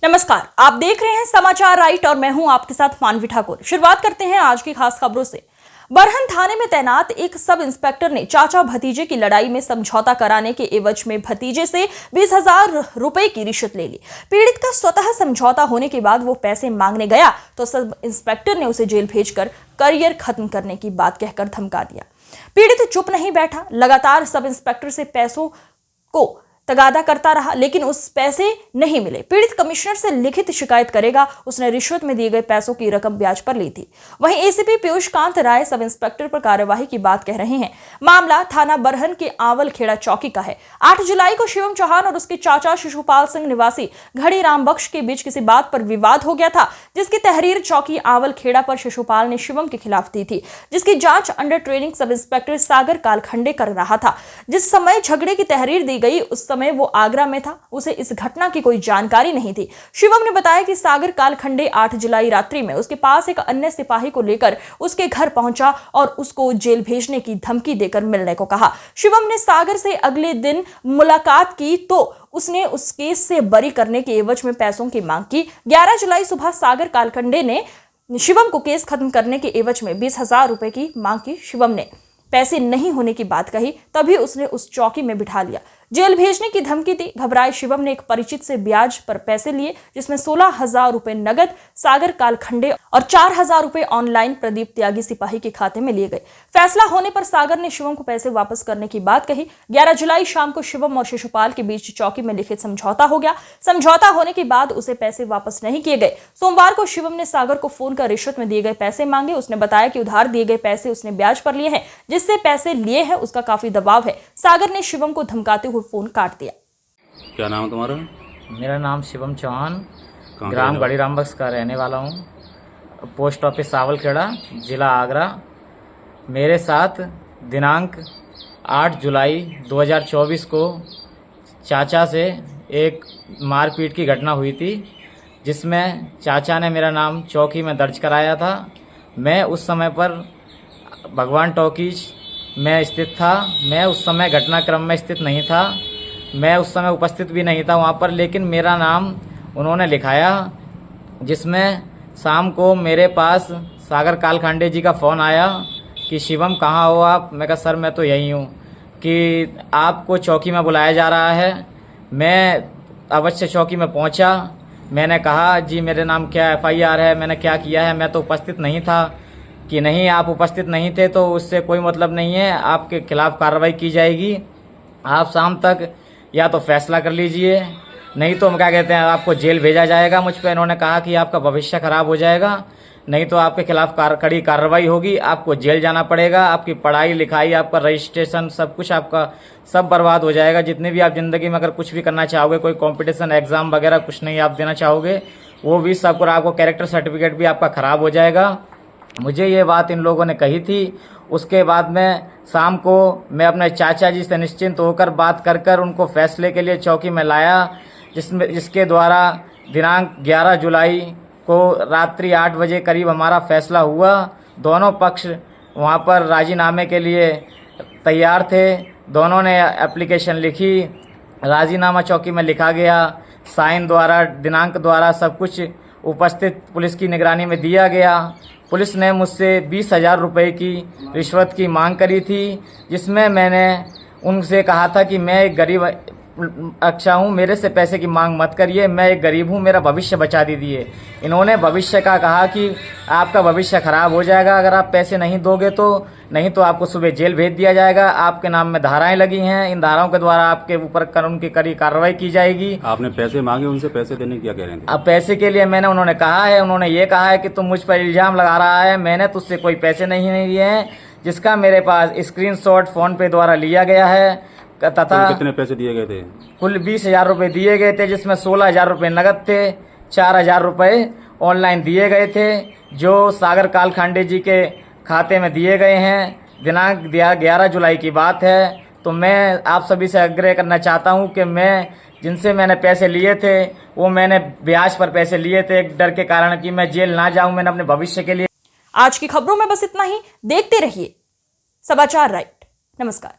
नमस्कार, आप देख रहे हैं समाचार राइट और मैं हूं आपके साथ मानवी ठाकुर। शुरुआत करते हैं आज की खास खबरों से। बरहन थाने में तैनात एक सब इंस्पेक्टर ने चाचा भतीजे की लड़ाई में समझौता कराने के एवज में भतीजे से 20,000 रुपए की रिश्वत ले ली। पीड़ित का स्वतः समझौता होने के बाद वो पैसे मांगने गया तो सब इंस्पेक्टर ने उसे जेल भेजकर करियर खत्म करने की बात कहकर धमका दिया। पीड़ित चुप नहीं बैठा, लगातार सब इंस्पेक्टर से पैसों को तगादा करता रहा, लेकिन उस पैसे नहीं मिले। पीड़ित कमिश्नर से लिखित शिकायत करेगा, उसने रिश्वत में दिए गए पैसों की रकम ब्याज पर ली थी। वहीं एसीपी पीयूष कांत राय सब इंस्पेक्टर पर कार्यवाही की बात कह रहे हैं। मामला थाना बरहन के आवल खेड़ा चौकी का है। 8 जुलाई को शिवम चौहान और उसके चाचा शिशुपाल सिंह निवासी घड़ी राम बख्श के बीच किसी बात पर विवाद हो गया था, जिसकी तहरीर चौकी आवल खेड़ा पर शिशुपाल ने शिवम के खिलाफ दी थी, जिसकी जांच अंडर ट्रेनिंग सब इंस्पेक्टर सागर कालखंडे कर रहा था। जिस समय झगड़े की तहरीर दी गई उस समय वो आगरा में था, उसे इस घटना की कोई जानकारी नहीं थी। शिवम ने बताया कि सागर कालखंडे 8 जुलाई रात्रि में उसके पास एक अन्य सिपाही को लेकर उसके घर पहुंचा और उसको जेल भेजने की धमकी देकर मिलने को कहा। शिवम ने सागर से अगले दिन मुलाकात की तो उसने उस केस से बरी करने के एवज में पैसों की मांग की। 11 जुलाई सुबह सागर कालखंडे ने शिवम को केस खत्म करने के एवज में 20,000 रुपए की मांग की। शिवम ने पैसे नहीं होने की बात कही, तभी उसने उस चौकी में बिठा लिया, जेल भेजने की धमकी दी। घबराए शिवम ने एक परिचित से ब्याज पर पैसे लिए, जिसमें 16,000 रुपए नगद सागर कालखंडे और 4,000 रुपए ऑनलाइन प्रदीप त्यागी सिपाही के खाते में लिए गए। फैसला होने पर सागर ने शिवम को पैसे वापस करने की बात कही। 11 जुलाई शाम को शिवम और शिशुपाल के बीच चौकी में लिखित समझौता हो गया। समझौता होने के बाद उसे पैसे वापस नहीं किए गए। सोमवार को शिवम ने सागर को फोन कर रिश्वत में दिए गए पैसे मांगे। उसने बताया कि उधार दिए गए पैसे उसने ब्याज पर लिए हैं, जिससे पैसे लिए हैं उसका काफी दबाव है। सागर ने शिवम को धमकाते हुए फोन काट दिया। क्या नाम है तुम्हारा? मेरा नाम शिवम चौहान, ग्राम घड़ी राम बख्श का रहने वाला हूँ, पोस्ट ऑफिस सावल खेड़ा, जिला आगरा। मेरे साथ दिनांक 8 जुलाई 2024 को चाचा से एक मारपीट की घटना हुई थी, जिसमें चाचा ने मेरा नाम चौकी में दर्ज कराया था। मैं उस समय पर भगवान टॉकीज में स्थित था। मैं उस समय घटनाक्रम में स्थित नहीं था, मैं उस समय उपस्थित भी नहीं था वहाँ पर, लेकिन मेरा नाम उन्होंने लिखाया, जिसमें शाम को मेरे पास सागर कालखंडे जी का फ़ोन आया कि शिवम कहाँ हो आप? मैं कहा सर मैं तो यहीं हूँ, कि आपको चौकी में बुलाया जा रहा है। मैं अवश्य चौकी में पहुँचा। मैंने कहा जी मेरे नाम क्या FIR है, मैंने क्या किया है? मैं तो उपस्थित नहीं था। कि नहीं आप उपस्थित नहीं थे तो उससे कोई मतलब नहीं है, आपके खिलाफ कार्रवाई की जाएगी। आप शाम तक या तो फैसला कर लीजिए, नहीं तो हम क्या कहते हैं आपको जेल भेजा जाएगा। मुझ पर इन्होंने कहा कि आपका भविष्य खराब हो जाएगा, नहीं तो आपके खिलाफ कड़ी कार्रवाई होगी, आपको जेल जाना पड़ेगा, आपकी पढ़ाई लिखाई, आपका रजिस्ट्रेशन, सब कुछ आपका सब बर्बाद हो जाएगा। जितने भी आप ज़िंदगी में अगर कुछ भी करना चाहोगे, कोई कंपटीशन एग्ज़ाम वगैरह कुछ नहीं आप देना चाहोगे, वो भी सब कुछ, आपको कैरेक्टर सर्टिफिकेट भी आपका ख़राब हो जाएगा। मुझे ये बात इन लोगों ने कही थी। उसके बाद में शाम को मैं अपने चाचा जी से निश्चिंत होकर बात कर उनको फैसले के लिए चौकी में लाया, जिसके द्वारा दिनांक 11 जुलाई को रात्रि 8 बजे करीब हमारा फैसला हुआ। दोनों पक्ष वहाँ पर राजीनामे के लिए तैयार थे। दोनों ने एप्लीकेशन लिखी, राजीनामा चौकी में लिखा गया, साइन द्वारा, दिनांक द्वारा सब कुछ उपस्थित पुलिस की निगरानी में दिया गया। पुलिस ने मुझसे 20,000 रुपए की रिश्वत की मांग करी थी, जिसमें मैंने उनसे कहा था कि मैं एक गरीब अच्छा हूँ, मेरे से पैसे की मांग मत करिए, मैं एक गरीब हूँ, मेरा भविष्य बचा दीजिए। इन्होंने भविष्य का कहा कि आपका भविष्य खराब हो जाएगा अगर आप पैसे नहीं दोगे तो, नहीं तो आपको सुबह जेल भेज दिया जाएगा। आपके नाम में धाराएं लगी हैं, इन धाराओं के द्वारा आपके ऊपर कानून की कड़ी कार्रवाई की जाएगी। आपने पैसे मांगे, उनसे पैसे देने क्या कह रहे थे? अब पैसे के लिए मैंने उन्होंने कहा है, उन्होंने ये कहा है कि तुम मुझ पर इल्जाम लगा रहा है, मैंने तुझसे कोई पैसे नहीं लिए हैं, जिसका मेरे पास स्क्रीनशॉट फोन पे द्वारा लिया गया है। तथा कितने पैसे दिए गए थे? कुल 20,000 रुपए दिए गए थे, जिसमें 16,000 रुपए नगद थे, 4,000 रुपए ऑनलाइन दिए गए थे, जो सागर कालखंडे जी के खाते में दिए गए हैं। दिनांक 11 जुलाई की बात है। तो मैं आप सभी से आग्रह करना चाहता हूं कि मैं जिनसे मैंने पैसे लिए थे वो मैंने ब्याज पर पैसे लिए थे, एक डर के कारण कि मैं जेल ना जाऊं, मैंने अपने भविष्य के लिए। आज की खबरों में बस इतना ही। देखते रहिए समाचार राइट। नमस्कार।